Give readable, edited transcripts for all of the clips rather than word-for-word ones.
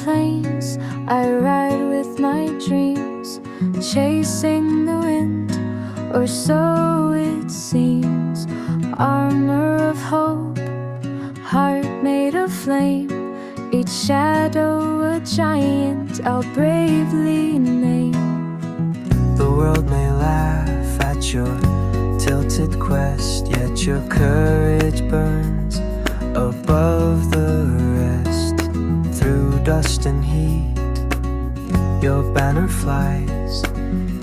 planes, I ride with my dreams, chasing the wind, or so it seems. Armor of hope, heart made of flame, each shadow a giant I'll bravely name. The world may laugh at your tilted quest, yet your courage burns above the rest. Through dust and heat, your banner flies.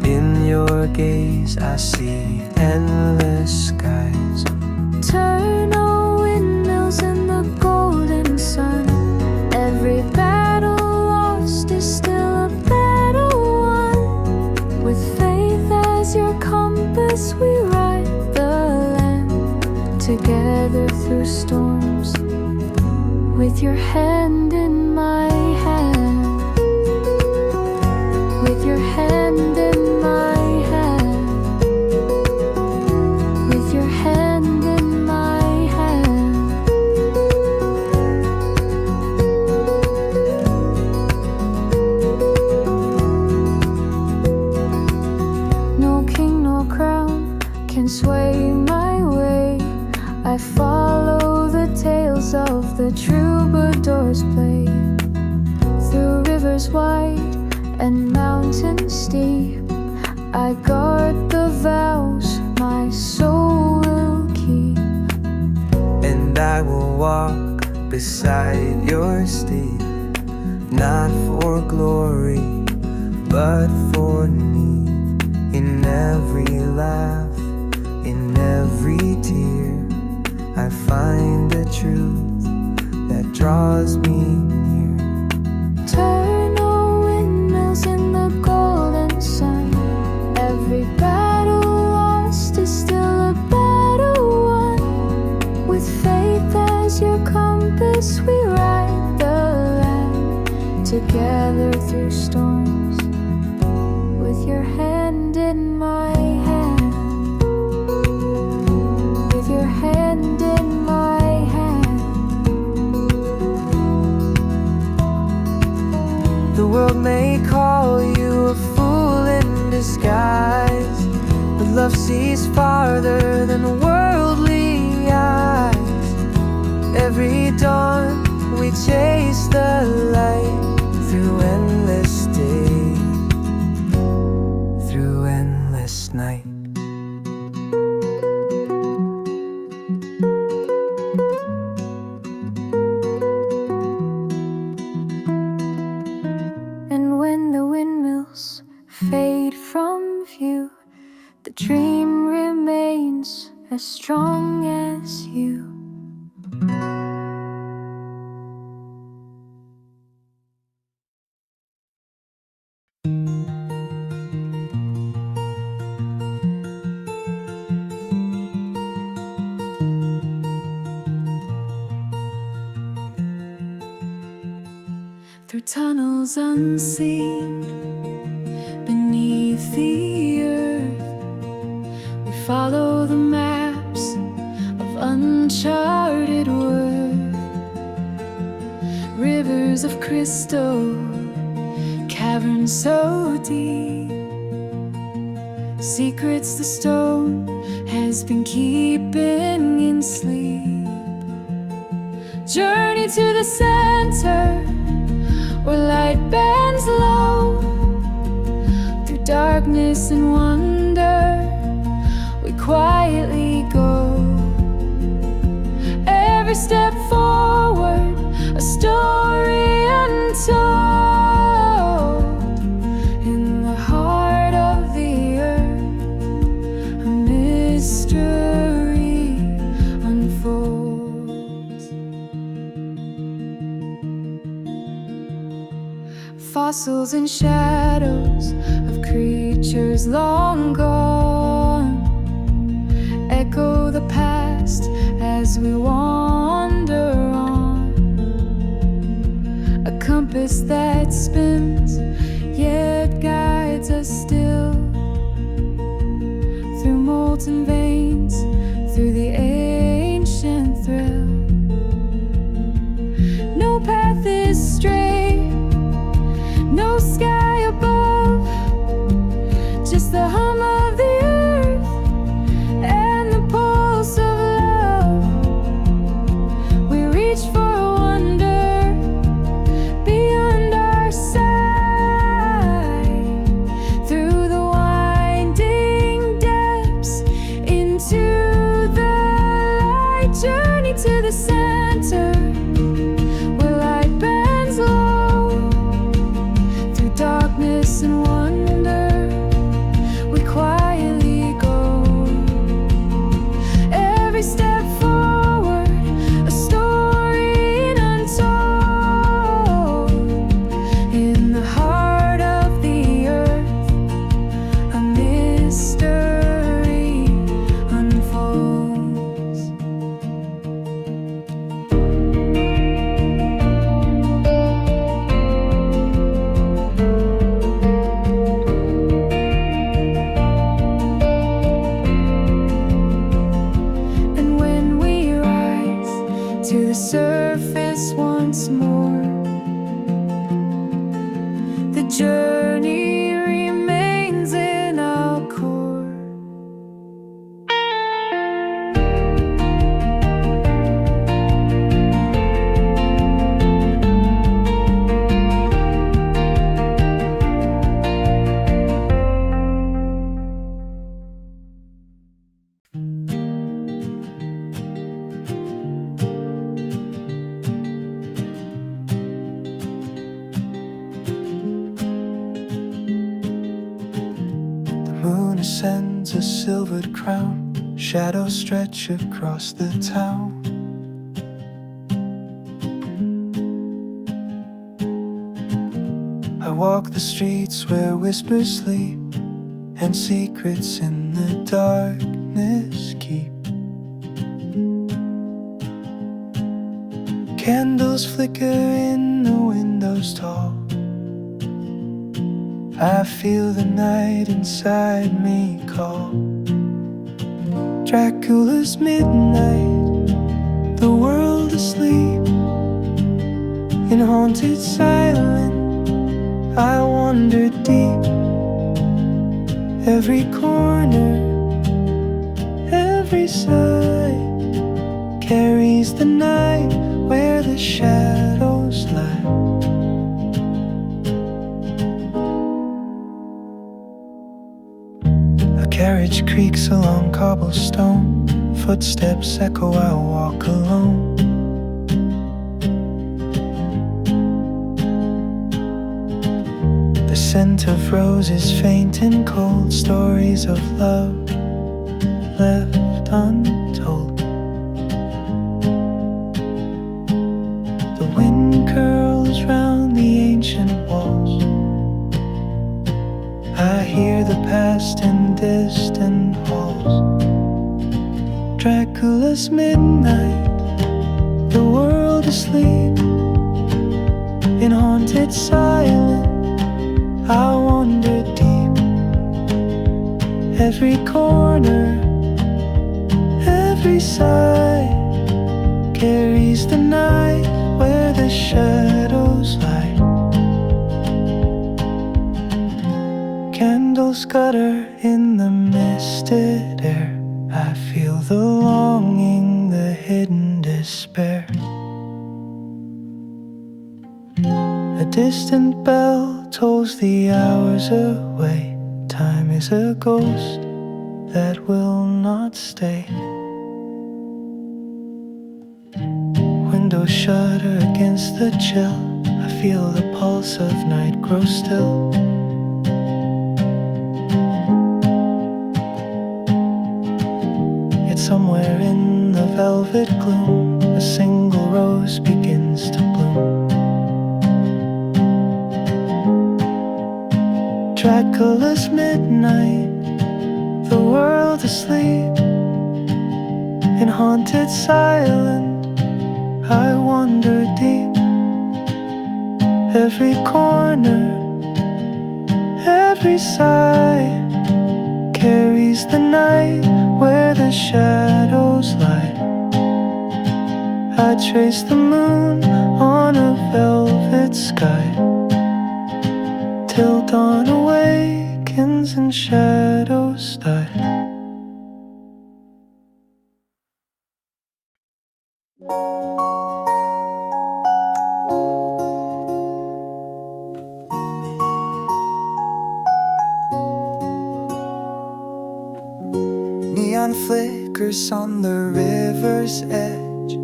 In your gaze I see endless skies. Turn on windmills in the golden sun. Every battle lost is still a battle won. With faith as your compass, we ride the land together through storms. With your hand in my hand, with your hand in my hand, with your hand in my hand. No king, no crown can sway my way. I follow the tales of the troubadours play. Through rivers wide and mountains steep, I guard the vows my soul will keep. And I will walk beside your steed, not for glory, but for need. In every laugh, in every tear, I find a truth that draws me near. Turn on windmills in the golden sun. Every battle lost is still a battle won. With faith as your compass, we ride the land together through storms. With your hand in my hand, with your hand in my hand. The world may call you a fool in disguise, but love sees farther than worldly eyes. Every dawn we chase the light through endless day, through endless night. And when the windmills fade from view, the dream remains as strong as you. Through tunnels unseen, beneath the earth, we follow the maps of uncharted world. Rivers of crystal, caverns so deep, secrets the stone has been keeping in sleep. Journey to the center, where light bends low. Through darkness and wonder, we quietly go. Every step forward, a story untold. In the heart of the earth, a mystery unfolds. Fossils and shadows of creatures long gone echo the past as we wander on. A compass that spins yet guides us still, through molten veins, through the ancient thrill. No path is straight, Darkness sends a silvered crown, shadows stretch across the town. I walk the streets where whispers sleep, and secrets in the darkness keep. Candles flicker in the windows tall. I feel the night inside me call. Draculas midnight, the world asleep. In haunted silence, I wander deep. Every corner, every side carries the night where the shadows lie. A carriage creaks along cobblestone, footsteps echo, I walk alone. The scent of roses faint and cold, stories of love left untold. The wind curls round the ancient walls. I hear the past in distant halls. Draculas midnight, the world asleep. In haunted silence, I wander deep. Every corner, every side carries the night where the shadows lie. Candles gutter in the misted air. I feel the longing, the hidden despair. A distant bell tolls the hours away. Time is a ghost that will not stay. Windows shudder against the chill. I feel the pulse of night grow still. Yet somewhere in the velvet gloom, a single rose begins to bloom. Draculas midnight, the world asleep. In haunted silence, I wander deep. Every corner, every side carries the night where the shadows lie. I trace the moon on a velvet sky, till dawn awakens and shadows die. Neon flickers on the river's edge.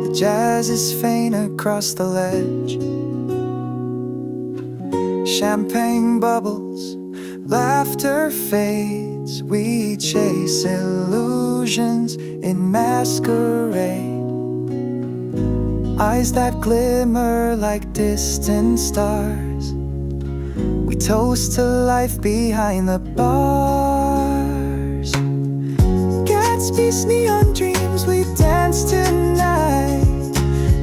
The jazz is faint across the ledge. Champagne bubbles, laughter fades. We chase illusions in masquerade. Eyes that glimmer like distant stars. We toast to life behind the bars. Gatsby's neon dreams, we dance tonight,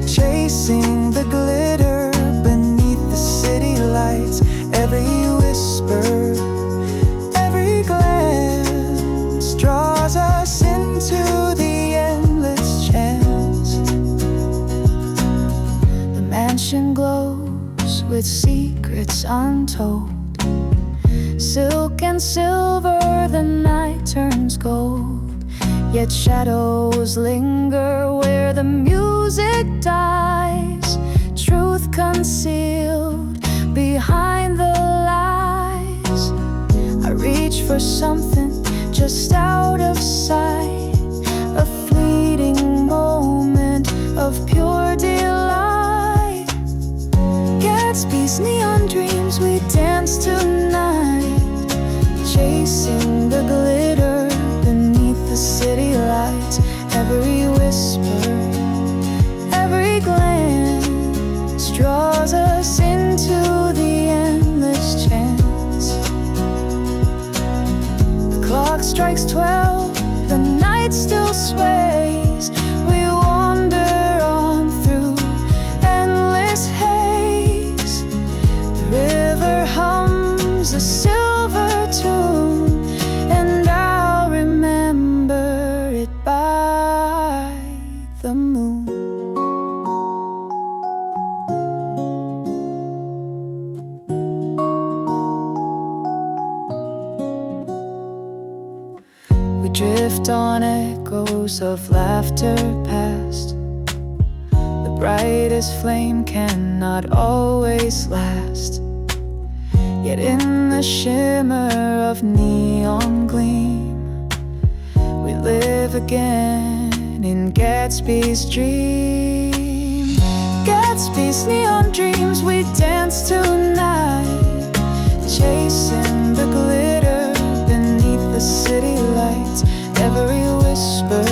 chasing the glitter beneath the city lights. Every whisper, every glance draws us into the endless chance. The mansion glows with secrets untold. Silk and silver, the night turns gold. Yet shadows linger where the music dies. Truth concealed behind the lies. I reach for something just out of sight, a fleeting moment of pure delight. Gatsby's neon dreams, we dance tonight, chasing strikes 12, the night still sways. We wander on through endless haze. The river hums a silver tune, and I'll remember it by the moon. We drift on echoes of laughter past. The brightest flame cannot always last. Yet in the shimmer of neon gleam, we live again in Gatsby's dream. Gatsby's neon dreams, we dance tonight, chasing the glitter beneath the city lights. Every whisper,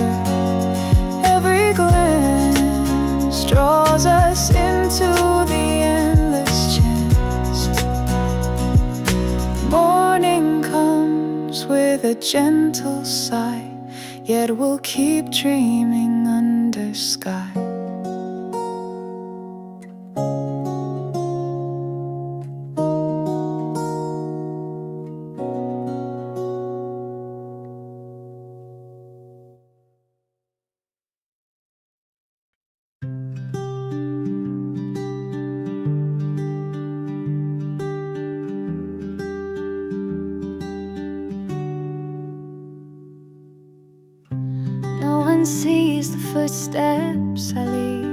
every glance draws us into the endless chance. Morning comes with a gentle sigh, yet we'll keep dreaming under sky. No one sees the footsteps I leave.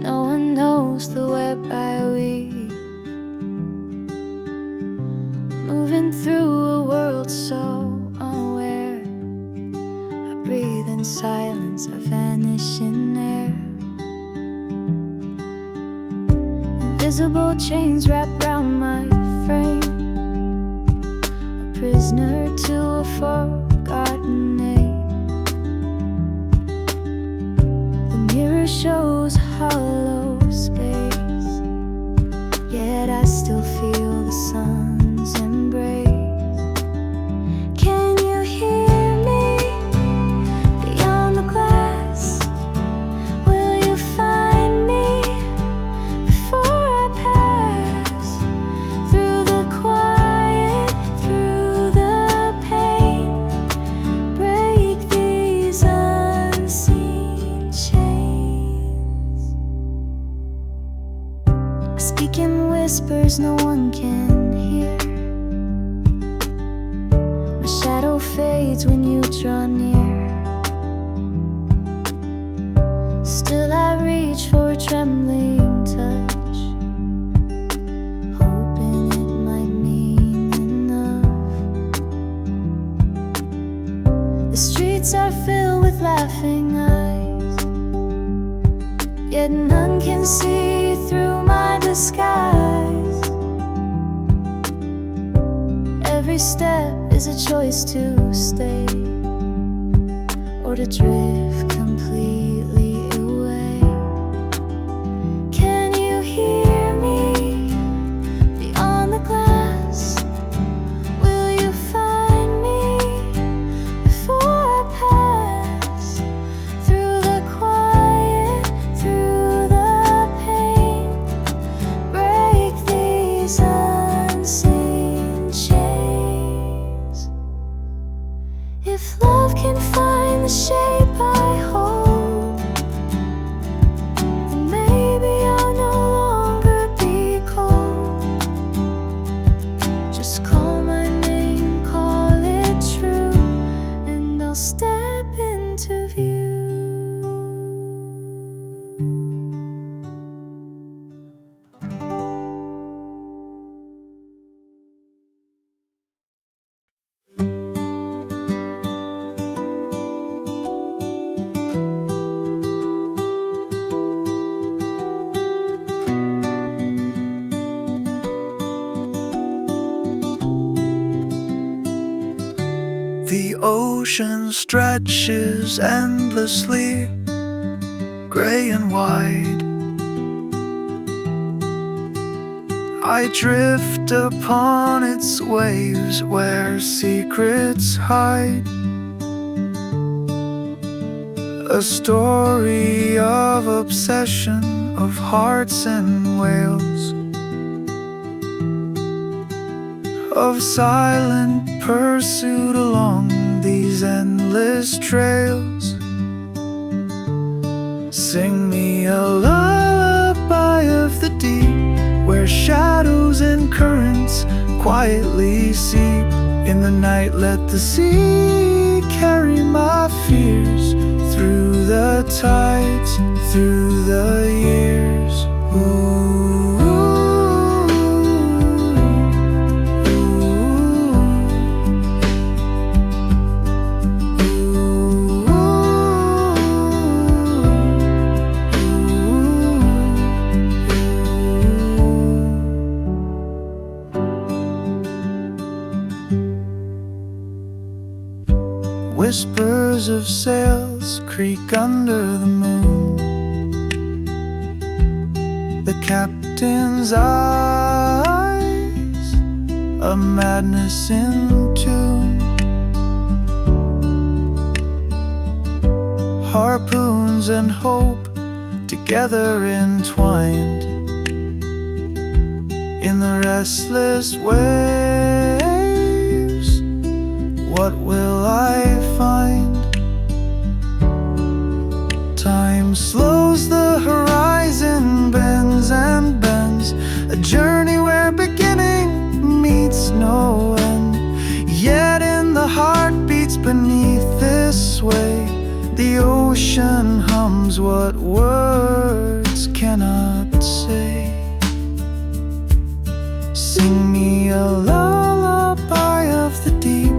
No one knows the web I weave. Moving through a world so unaware, I breathe in silence, I vanish in air. Invisible chains wrap round my frame, a prisoner to a forgotten name. The mirror shows hollow space, yet I still feel the sun's embrace. Can you hear me beyond the glass? Will you find me before I pass through the quiet, through the pain? Break these unseen chains. I speak in whispers no one can hear. My shadow fades when you draw near. Still I reach for a trembling touch, hoping it might mean enough. The streets are filled with laughing eyes, yet none can see through my disguise. Every step is a choice to stay or to drift completely away. Can you hear me beyond the glass? Will you find me before I pass through the quiet, through the pain? Break these unseen chains. If love can find the shape I hold, then maybe I'll no longer be cold. Just call my name, call it true, and I'll step into view. The ocean stretches endlessly, gray and white. I drift upon its waves where secrets hide. A story of obsession, of hearts and wails, of silent pursuit along these endless trails. Sing me a lullaby of the deep, where shadows and currents quietly seep. In the night let the sea carry my fears through the tides, through the years. Ooh. Whispers of sails creak under the moon. The captain's eyes, a madness in tune. Harpoons and hope together entwined in the restless waves. What will I find? Time slows, the horizon bends and bends, a journey where beginning meets no end. Yet in the heartbeats beneath this sway, the ocean hums what words cannot say. Sing me a lullaby of the deep,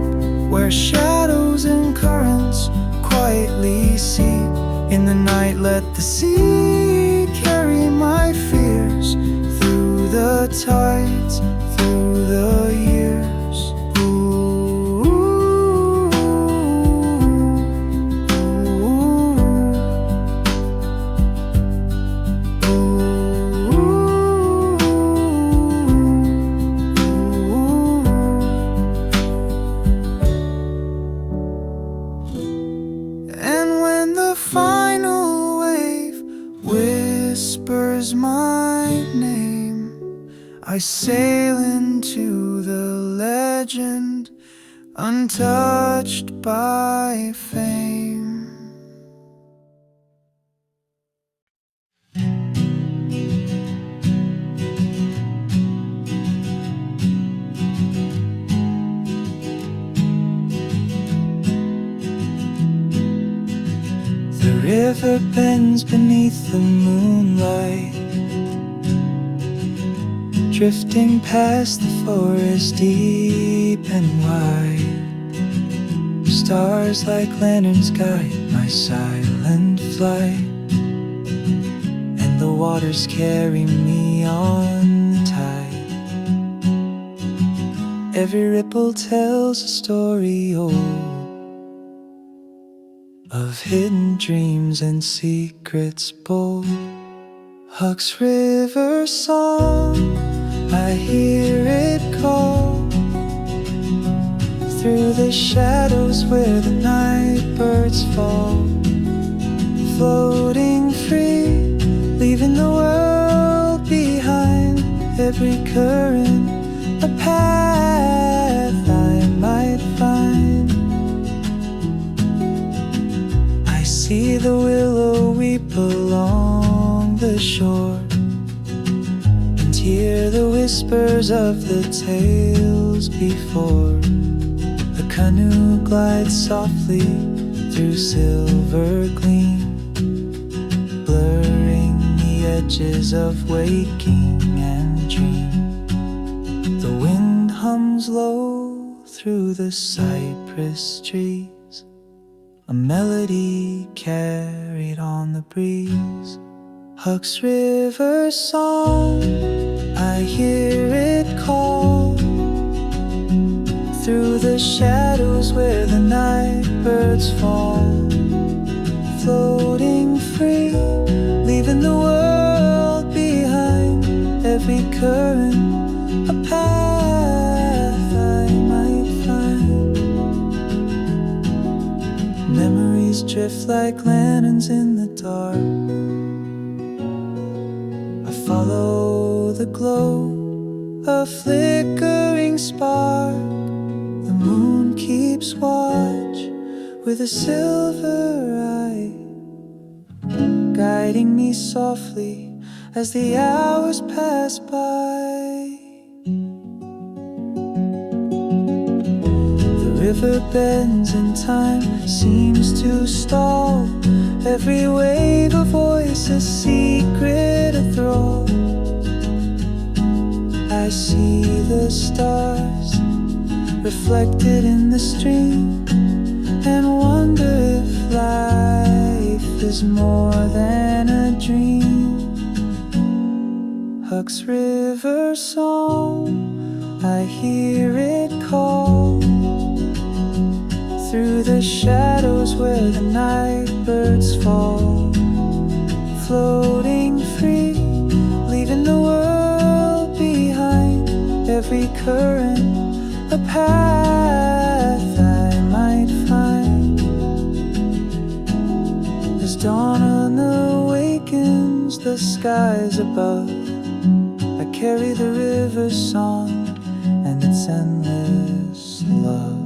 where shadows and currents quietly seep. In the night let the sea carry my fears through the tides, through the years. Ooh, ooh, ooh. And when the final wave whispers my name, I sail into the legend, untouched by fame. The river bends beneath the moonlight, drifting past the forest deep and wide. Stars like lanterns guide my silent flight, and the waters carry me on the tide. Every ripple tells a story old, of hidden dreams and secrets bold. Huck's River song, I hear it call through the shadows where the night birds fall, floating free, leaving the world behind. Every current a path I might find. I see the willow weep along the shore, and hear the whispers of the tales before. The canoe glides softly through silver gleam, blurring the edges of waking and dream. The wind hums low through the cypress trees, a melody carried on the breeze. Huck's River song, I hear it call through the shadows where the night birds fall, floating free, leaving the world behind. Every current Shadows drift like lanterns in the dark. I follow the glow, a flickering spark. The moon keeps watch with a silver eye, guiding me softly as the hours pass by. The river bends and time seems to stall. Every wave a voice, a secret, a thrall. I see the stars reflected in the stream and wonder if life is more than a dream. Huck's river song, I hear it call through the shadows where the night birds fall, floating free, leaving the world behind. Every current a path I might find. As dawn awakens the skies above, I carry the river's song and its endless love.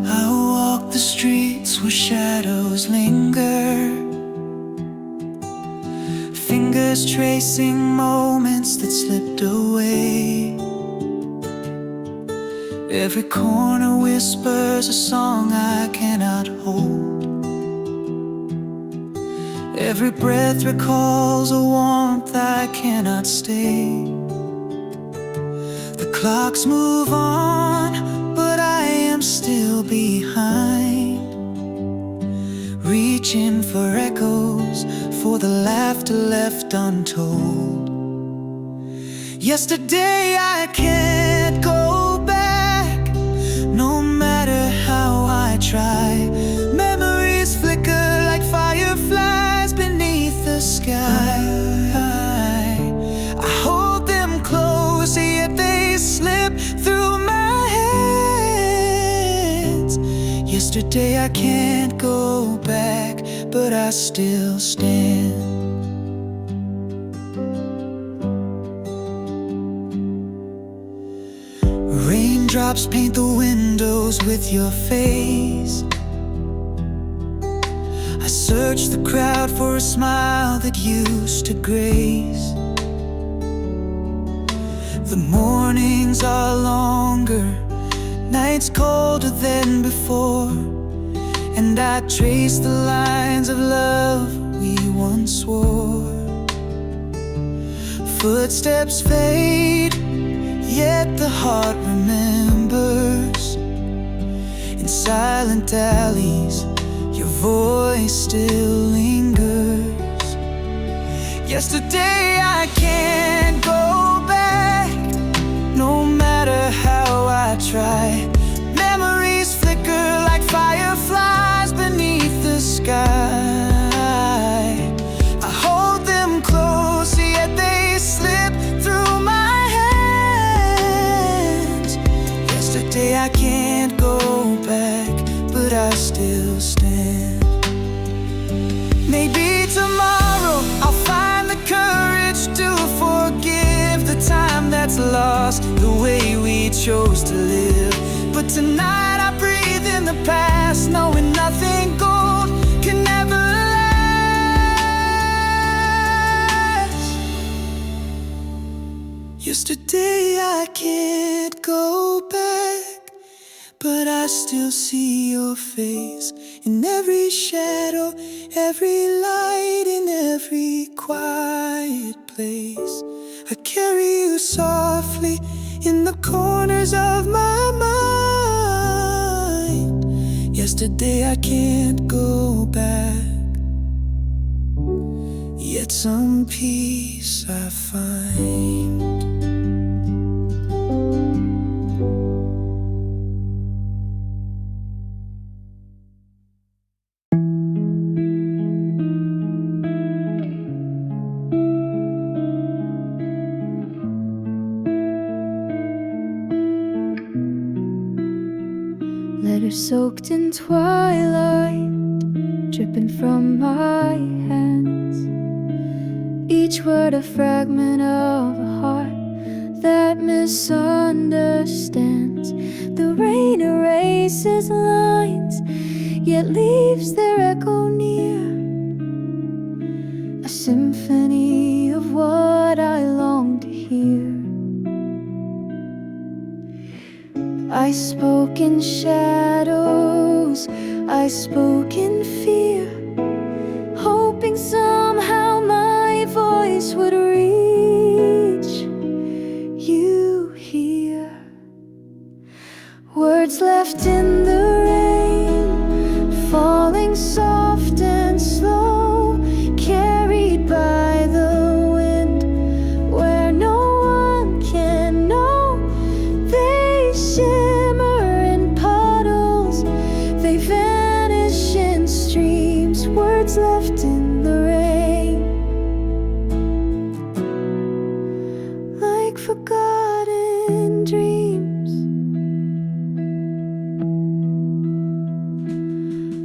I walk the streets where shadows linger, fingers tracing moments that slipped away. Every corner whispers a song I cannot hold. Every breath recalls a warmth I cannot stay. The clocks move on, but I am still behind, reaching for echoes, for the laughter left untold. Yesterday I can't go back, no matter how I try. Memories flicker like fireflies beneath the sky. I hold them close, yet they slip through my hands. Yesterday I can't go back, but I still stand. Raindrops paint the windows with your face. I search the crowd for a smile that used to grace. The mornings are longer, nights colder than before, and I trace the lines of love we once swore. Footsteps fade, yet the heart remembers. In silent alleys, your voice still lingers. Yesterday I can't go back, no matter how I try. Memories flicker like fireflies beneath the sky. I hold them close, yet they slip through my hands. Yesterday I can't go back, but I still stand. Maybe tomorrow I'll find the courage to forgive the time that's lost, the way we chose to live. But tonight I breathe in the past, knowing nothing gold can ever last. Yesterday I can't go back, but I still see your face in every shadow, every light, in every quiet place. I carry you softly in the corners of my mind. Yesterday I can't go back, yet some peace I find. soaked in twilight, dripping from my hands. Each word a fragment of a heart that misunderstands. The rain erases lines, yet leaves their echo near. A symphony of what I long to hear. I spoke in shadows, I spoke in fear, hoping somehow my voice would reach you here. Words left in the rain, falling soft and slow, carried by the wind, where no one can know. They shimmer in puddles, they vanish in streams. Words left in the rain, like forgotten dreams.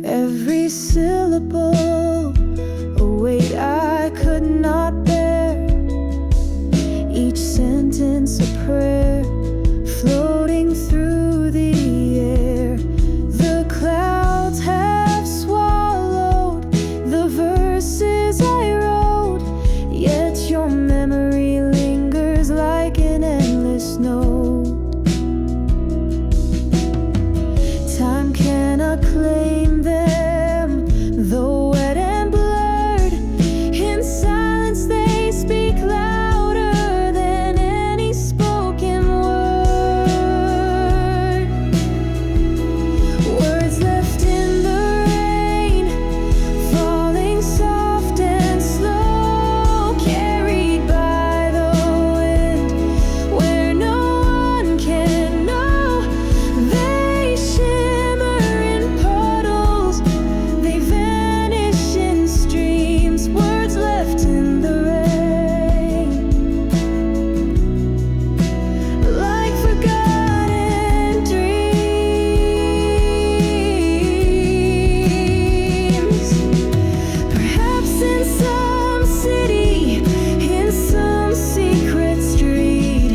Every syllable, a weight I could not bear. Each sentence a prayer, floating through the air. The clouds have swallowed the verses I wrote, yet your memory lingers like an endless note. Time cannot claim them, though wet and blurred. In silence they speak louder than any spoken word. Words left in the rain, falling soft and slow, carried by the wind, where no one can know. They shimmer in puddles, they vanish in streams. Words left in the rain, like forgotten dreams. Perhaps in some city, in some secret street,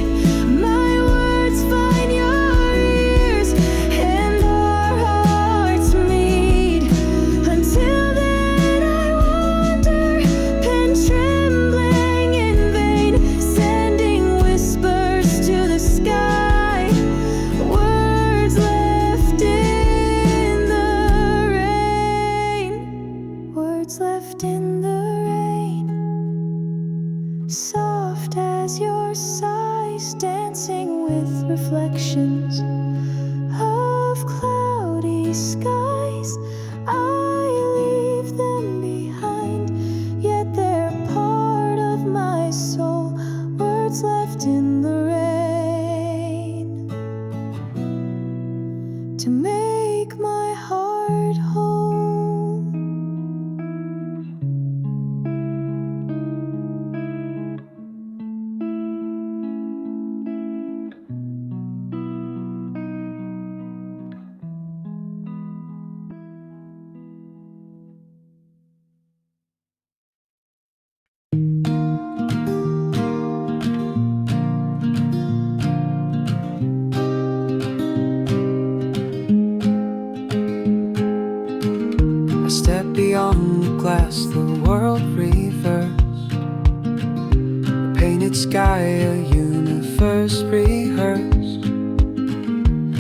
my words find your ears and our hearts meet. Until then I wander, pen trembling in vain, sending whispers to the sky. Words left in the rain, words left in the rain, soft as your sighs, dancing with reflections of cloudy skies. I leave them behind, yet they're part of my soul. Words left in the rain, to make my heart whole. I step beyond the glass, the world reversed. A painted sky, a universe rehearsed.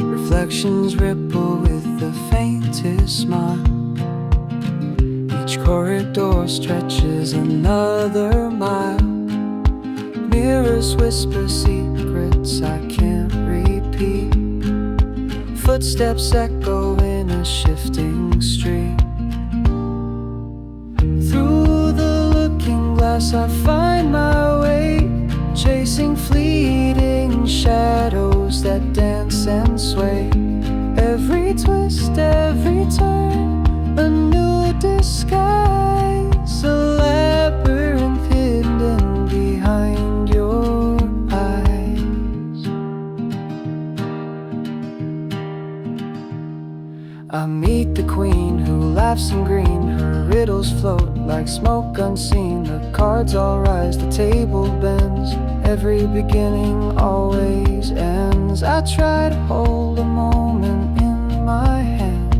Reflections ripple with the faintest smile. Each corridor stretches another mile. Mirrors whisper secrets I can't repeat. Footsteps echo in a shifting street. Through the looking glass I find my way, chasing fleeting shadows that dance and sway. Every twist, every turn, a new disguise, a labyrinth hidden behind your eyes. I meet the queen who laughs in green. Her riddles float like smoke unseen. The cards all rise, the table bends. Every beginning always ends. I try to hold a moment in my hand.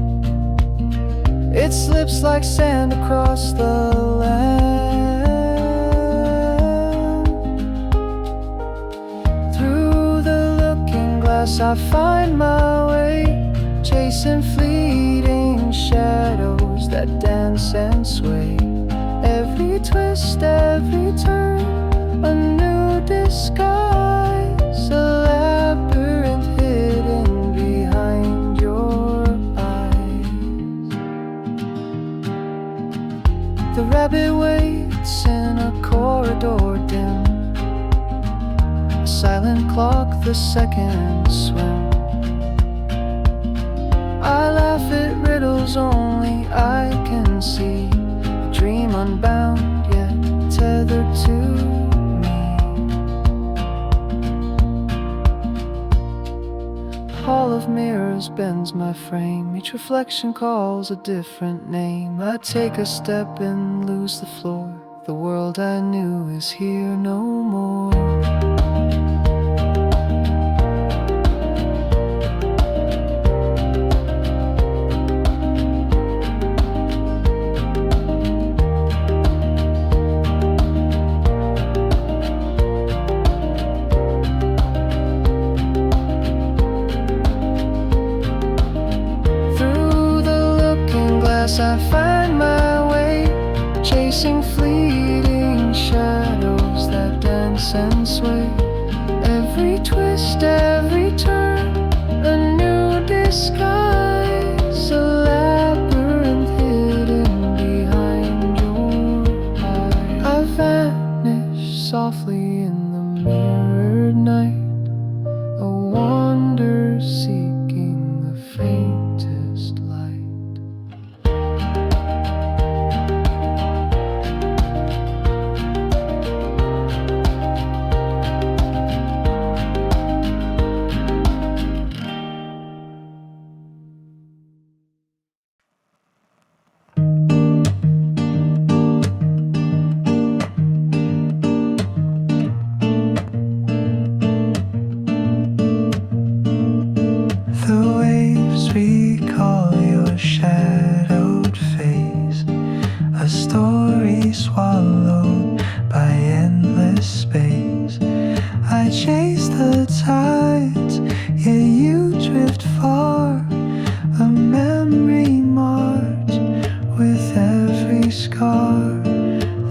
It slips like sand across the land. Through the looking glass I find my way, chasing fleeting shadows that dance and sway. Every twist, every turn, a new disguise, a labyrinth hidden behind your eyes. The rabbit waits in a corridor dim, a silent clock, the seconds swim. I laugh at riddles only I can see, a dream unbound yet tethered to me. The hall of mirrors bends my frame, each reflection calls a different name. I take a step and lose the floor, the world I knew is here no more. I find my way, chasing fleeting shadows that dance and sway. Every twist, every turn, a new disguise, a labyrinth hidden behind your eyes. I vanish softly in the mirrored night, a wanderer seeking the faintest light. Swallowed by endless space, I chase the tides, yet you drift far. A memory march with every scar.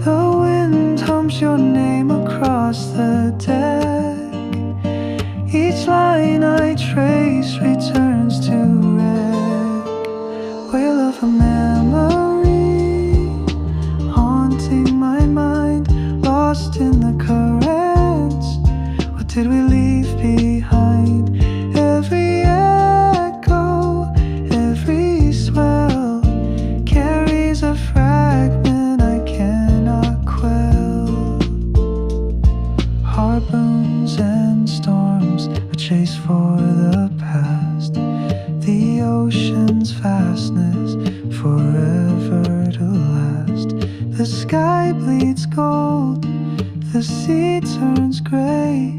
The wind hums your name across the deck. Each line I trace returns to wreck. Whale of a memory, haunting my mind, lost in the currents. What did we leave behind? Every echo, every swell carries a fragment I cannot quell. Harpoons and storms, a chase for the past. The ocean's vastness, forever to last. The sky bleeds gold, the sea turns gray,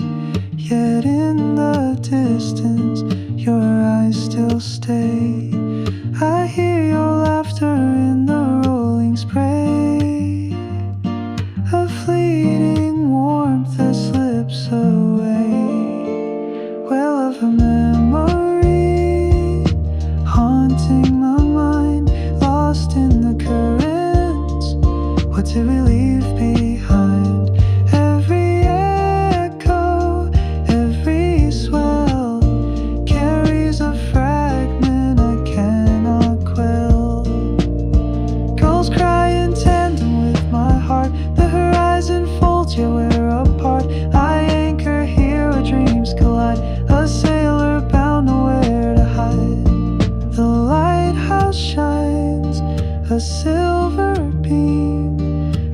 yet in the distance your eyes still stay. I hear your laughter in the rolling spray, a fleeting warmth that slips away. Well of a memory, haunting my mind, lost in the currents. What did we leave behind? Every echo, every swell carries a fragment I cannot quell. Gulls cry in tandem with my heart, the horizon folds, yet we're apart. I anchor here where dreams collide, a sailor bound nowhere to hide. The lighthouse shines, a silver beam,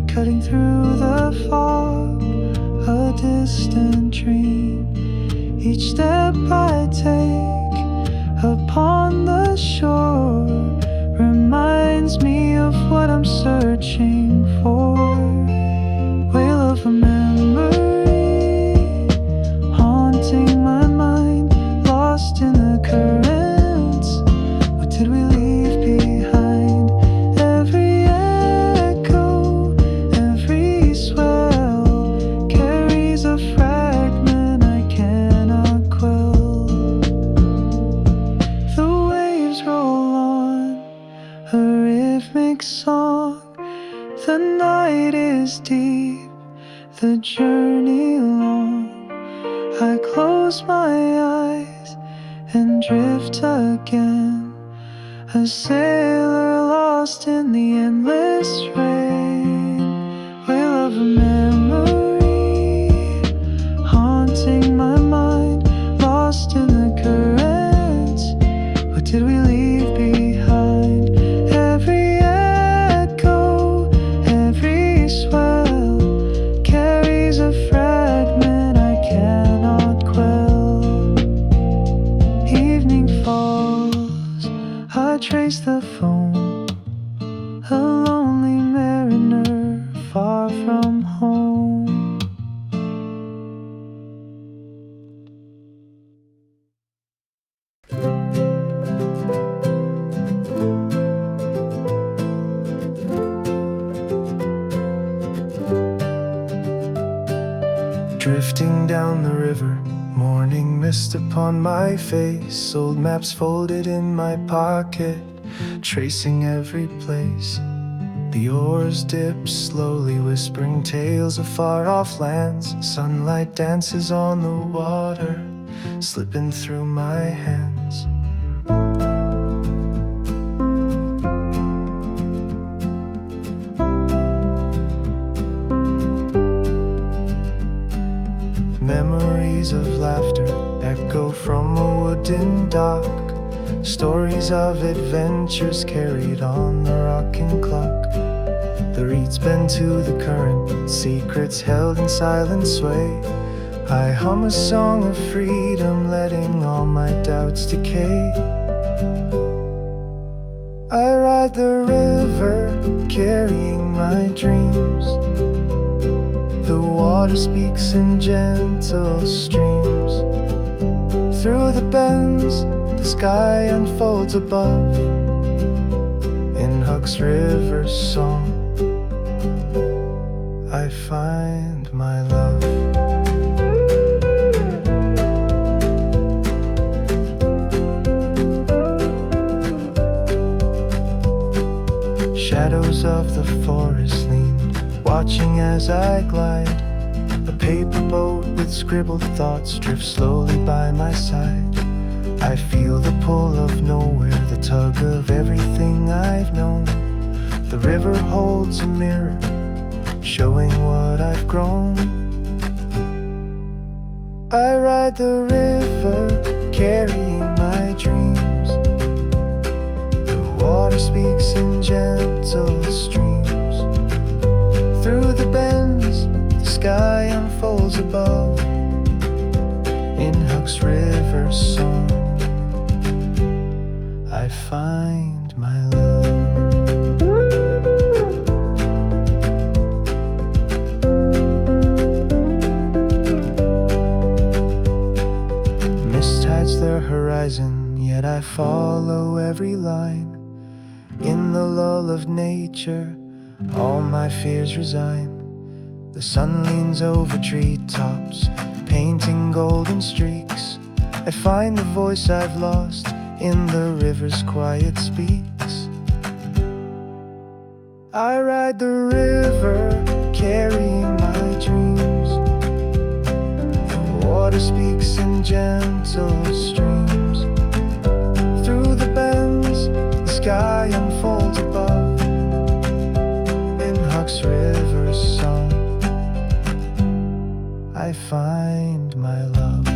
cutting through the fog, a distant dream. Each step I take upon the the shore reminds me of what I'm searching for. Whale of a memory haunting my mind, lost in the currents. What did we leave behind? Every echo, every swell carries a fragment I cannot quell. The waves roll on, a rhythmic song. The night is deep, the journey long. I close my eyes and drift again, a sailor lost in the endless rain. Whale of a memory haunting my mind, lost in the currents. What did we leave behind? Every echo, every swell carries a fragment I cannot quell. Evening falls, I trace the foam, a lonely mariner far from home. Drifting down the river, morning mist upon my face, old maps folded in my pocket, tracing every place. The oars dip slowly, whispering tales of far-off lands. Sunlight dances on the water, slipping through my hands. Memories of laughter echo from a wooden dock, stories of adventures carried on the rocking clock. The reeds bend to the current, secrets held in silent sway. I hum a song of freedom, letting all my doubts decay. I ride the river, carrying my dreams. The water speaks in gentle streams. Through the bends, the sky unfolds above. In Huck's River's song, I find my love. Shadows of the forest lean, watching as I glide. A paper boat with scribbled thoughts drifts slowly by my side. I feel the pull of nowhere, the tug of everything I've known. The river holds a mirror, showing what I've grown. I ride the river, carrying my dreams. The water speaks in gentle streams. Through the bends, the sky unfolds above. In Huck's River's song, I find my love. Mist hides the horizon, yet I follow every line. In the lull of nature, all my fears resign. The sun leans over treetops, painting golden streaks. I find the voice I've lost in the river's quiet speaks. I ride the river, carrying my dreams. The water speaks in gentle streams. Through the bends, the sky unfolds above. In Huck's River's song, I find my love.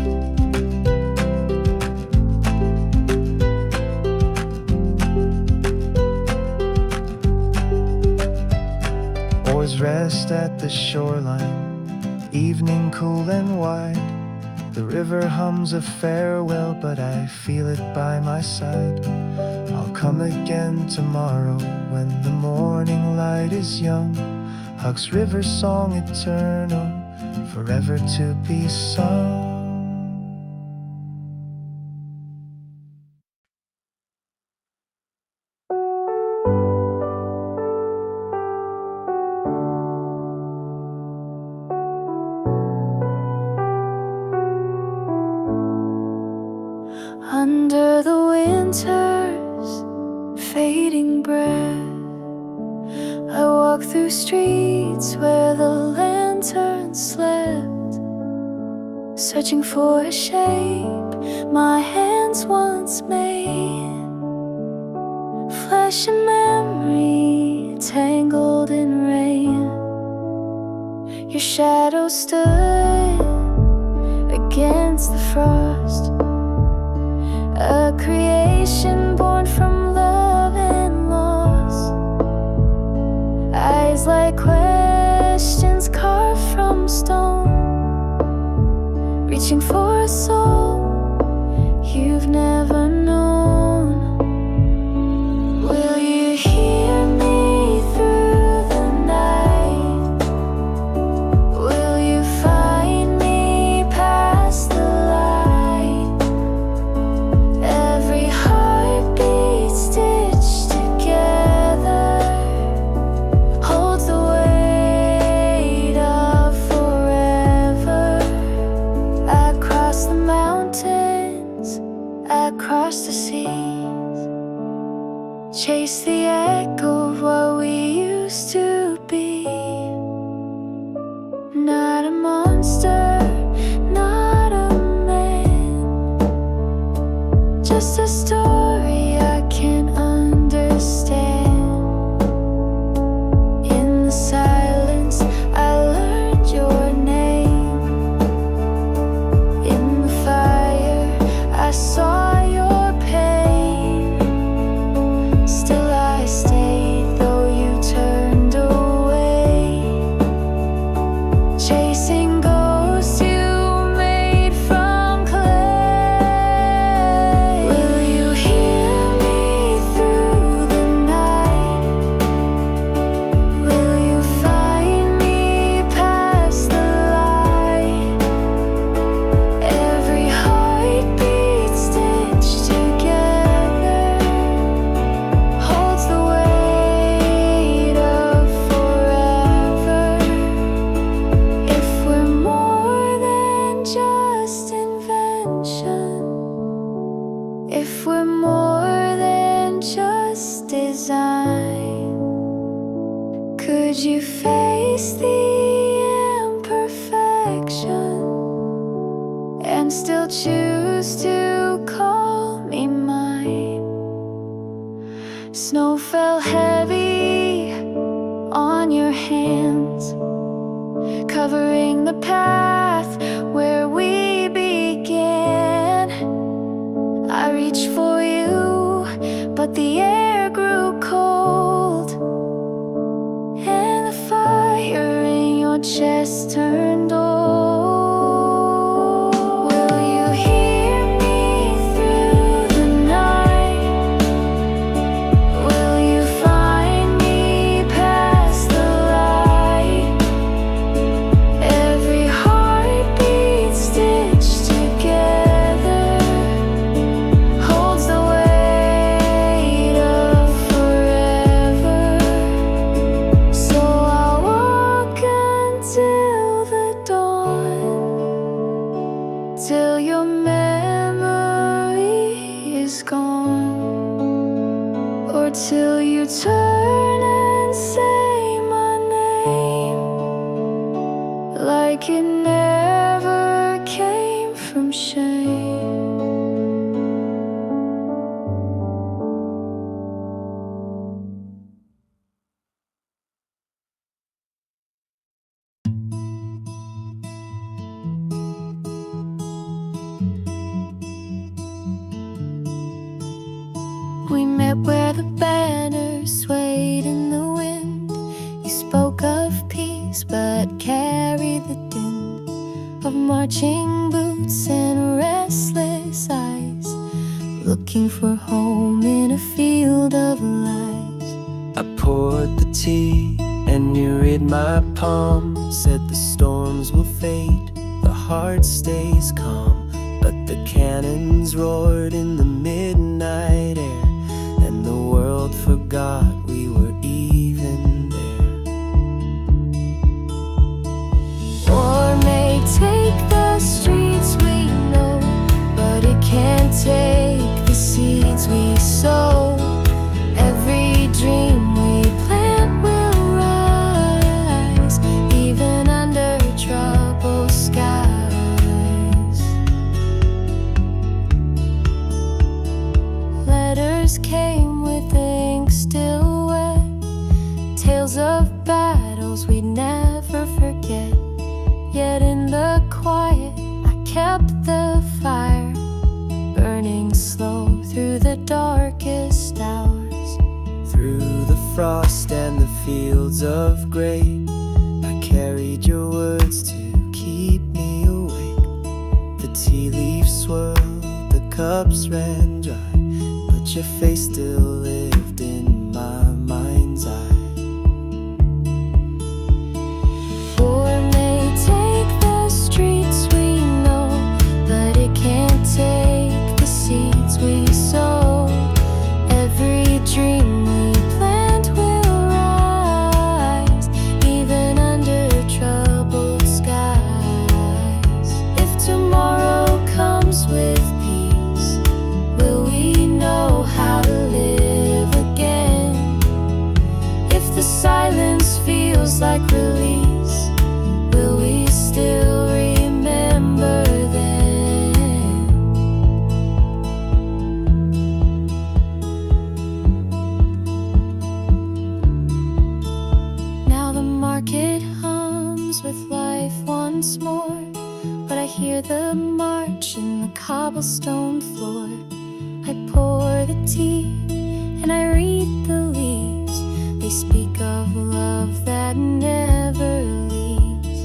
Oars rest at the shoreline, evening cool and wide. The river hums a farewell, but I feel it by my side. come again tomorrow when the morning light is young. Huck's River song eternal, forever to be sung. Under the winter's fading breath, I walk through streets where the lanterns slept, searching for a shape my hands once made. Flesh and memory tangled in rain. Your shadow stood against the frost, a creation born from love and loss. Eyes like questions carved from stone, reaching for a soul you've never known. Will you hear me through the night? Will you find me past the light? Every heartbeat stitched together holds the weight of forever. I cross the mountains, I cross the seas, chase the echo of what we used to be. Not a monster, not a man, just a story I can understand. In the silence, I learned your name. In the fire, I saw your pain. Still I stayed, though you turned away, chasing ghosts you made from clay. Will you hear me through the night? Will you find me past the light? Every heartbeat stitched together holds the weight of forever. If we're more than just invention, if we're more than just design, could you face the imperfection and still choose to call me mine? Snow fell heavy on your hands, covering the path where we began. I reached for you, but the air grew cold, and the fire in your chest turned old. Will you hear me through the night? Will you find me past the light? Every heartbeat stitched together holds the weight of forever. So I'll walk until the dawn, till your memory is gone, or till you turn and say my name like it never came from shame. We met where the banners swayed in the wind. You spoke of peace, but carried the din of marching boots and restless eyes, looking for home in a field my palm, said the storms will fade, the heart stays calm. But the cannons roared in the midnight air, and the world forgot we were even there. War may take the streets we know, but it can't take the seeds we sow. Every dream we plant will rise, even under troubled skies. Letters came with ink still wet, tales of battles we'd never forget. Yet in the quiet, I kept the fire burning slow through the darkest hours. Through the frost and the fields of gray, I carried your words to keep me awake. The tea leaves swirled, the cups ran dry, but your face still lived in my mind's eye. War may take the streets we know, but it can't take the seeds we sow. Every dream we plant will rise, even under troubled skies. If tomorrow comes with peace, will we know how to live again? If the silence feels like release, will we still remember then? Now the market hums with life once more, but I hear the march in the cobblestone floor. I pour the tea and I read the leaves. They speak of love that never leaves.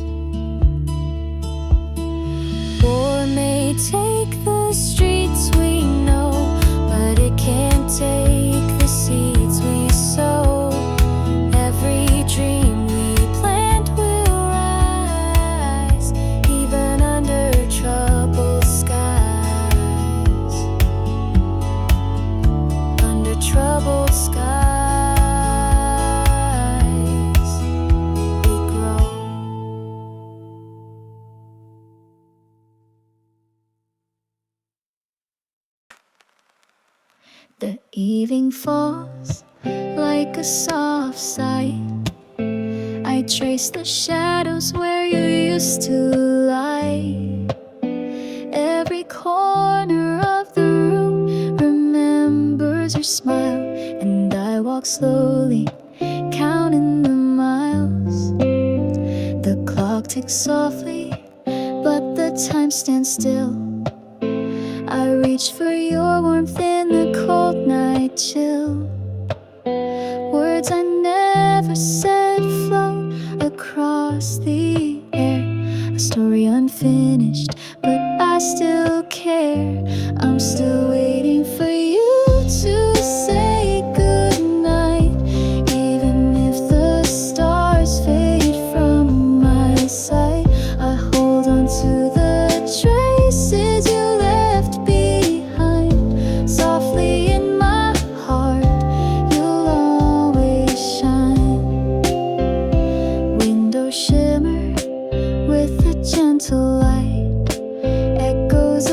War may take the streets we know, but it can't take the seeds we sow. Every dream we plant will rise, even under troubled skies. Under troubled skies, we grow. The evening falls like a soft sigh. I trace the shadows where you used to lie. Every corner of the room remembers your smile, and I walk slowly, counting the miles. The clock ticks softly, but the time stands still. I reach for your warmth in the cold night chill. Words I never said float across the air. A story unfinished, but I still care. I'm still waiting for you to say goodnight, even if the stars fade from my sight. I hold on to the traces you left behind. Softly in my heart, you'll always shine. Windows shimmer with a gentle light, echoes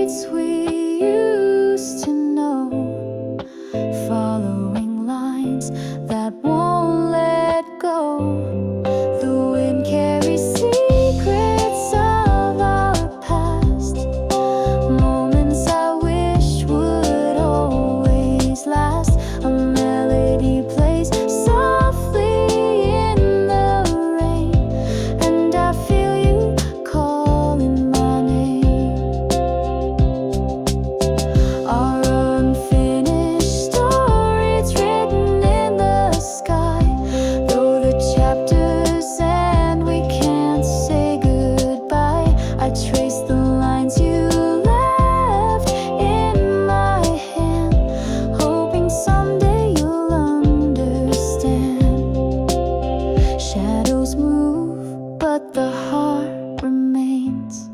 streets we used to know, following lines that won't let go. The wind carries secrets of our past, moments I wish would always last. A melody plays softly in the rain, and I feel you calling my name. Our unfinished story, it's written in the sky. Though the chapters end, we can't say goodbye. I trace the lines you left in my hand, hoping someday you'll understand. Shadows move, but the heart remains.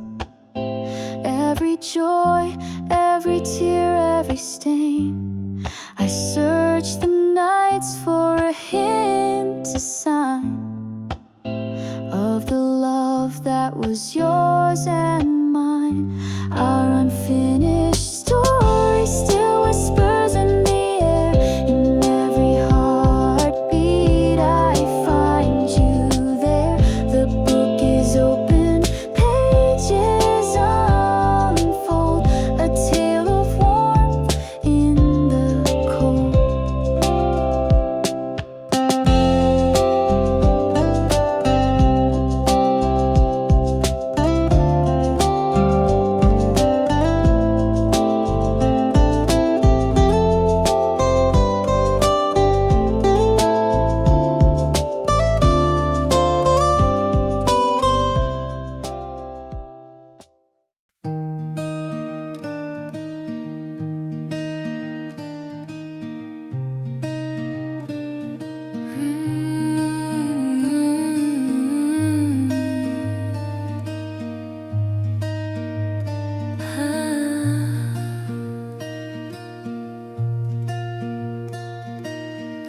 Every joy, every tear, every stain. I search the nights for a hint, a sign of the love that was yours and mine. Our unfinished story still whispers in the air. In every heartbeat I find you there. The book is open, pages unfold, a tale of warmth in the cold.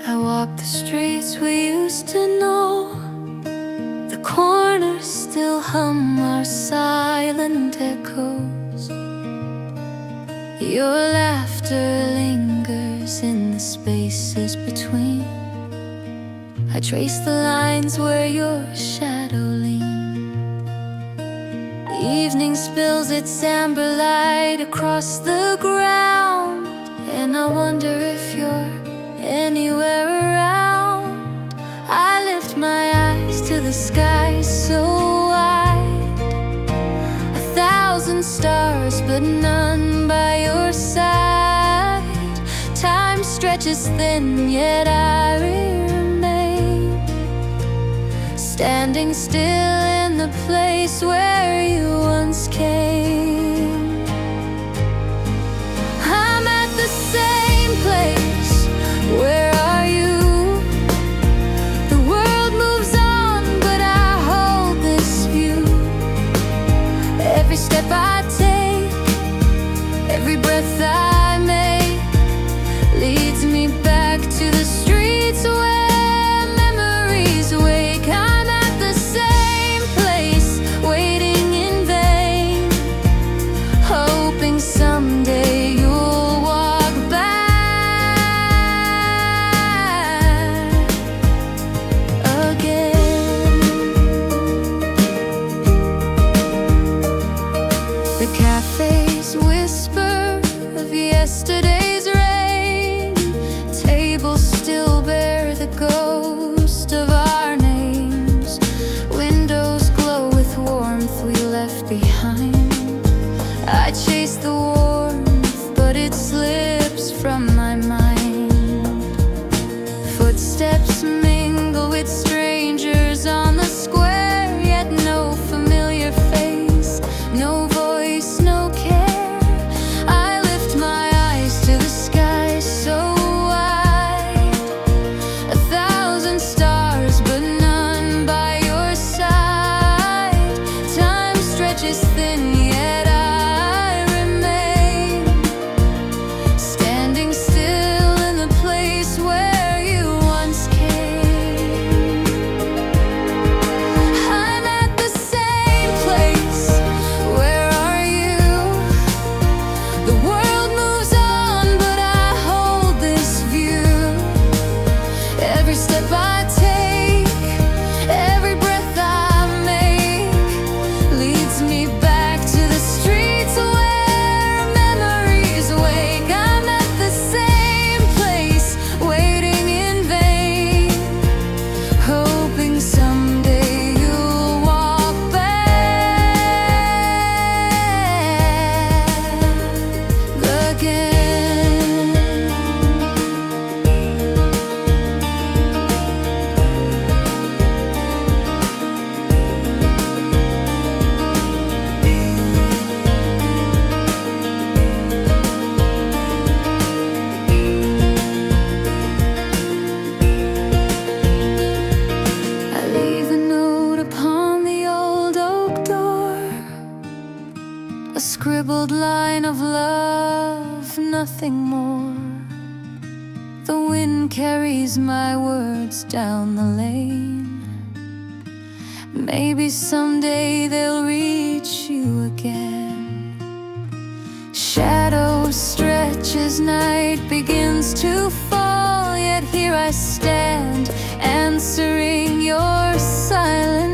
I walk the streets we used to know. The corners still hum our silent echoes. Your laughter lingers in the spaces between. I trace the lines where your shadow leaned. Evening spills its amber light across the ground, and I wonder if you're anywhere around. I lift my eyes to the sky so wide, 1,000 stars but none by your side. Time stretches thin, yet I remain standing still in the place where you once came. I'm at the same place. Where are you? The world moves on, but I hold this view. Every step I take, every breath I make, leads me back to the streets where memories wake. I'm at the same place, waiting in vain, hoping someday you'll walk back again. The cafes whisper of yesterday's rain. Tables still bear the ghost of our names. Windows glow with warmth we left behind. I chase the warmth, but it slips from my mind. Footsteps mingle with strangers on the square, yet no familiar face, no voice, no care. I lift my eyes to the sky so wide, 1,000 stars but none by your side. Time stretches thin, yet I remain line of love, nothing more. The wind carries my words down the lane. Maybe someday they'll reach you again. Shadows stretch as night begins to fall, yet here I stand, answering your silence.